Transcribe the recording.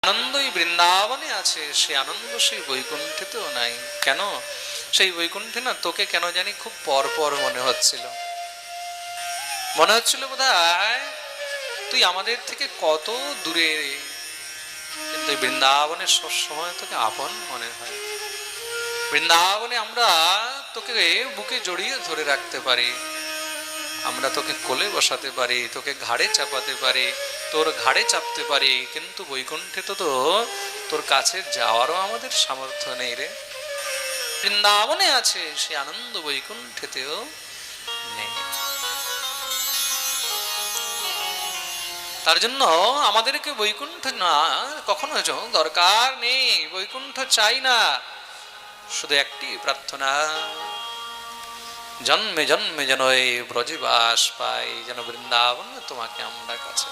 আনন্দই বৃন্দাবনে আছে, সে আনন্দ সেই বৈকুণ্ঠেতেও নাই। কেন? সেই বৈকুণ্ঠে না তোকে কেন জানি খুব পর পর মনে হচ্ছিল, মনে হচ্ছিল বোধহয় তুই আমাদের থেকে কত দূরে, কিন্তু বৃন্দাবনে সবসময় তোকে আপন মনে হয়। বৃন্দাবনে আমরা তোকে বুকে জড়িয়ে ধরে রাখতে পারি, আমরা তোকে কোলে বসাতে পারি, তোকে ঘাড়ে চাপাতে পারি, তোর ঘাড়ে চাপতে পারি, কিন্তু বৈকুণ্ঠে তো তোর কাছে যাওয়ারও আমাদের সামর্থ্য নেই রে। বৃন্দাবনে আছে সে আনন্দ, বৈকুণ্ঠেতেও নেই। তার জন্য আমাদেরকে বৈকুণ্ঠ না কখনো দরকার নেই, বৈকুণ্ঠ চাই না, শুধু একটি প্রার্থনা, জন্মে জন্মে যেন এই ব্রজে বাস পাই, যেন বৃন্দাবন তোমাকে আমরা কাছে।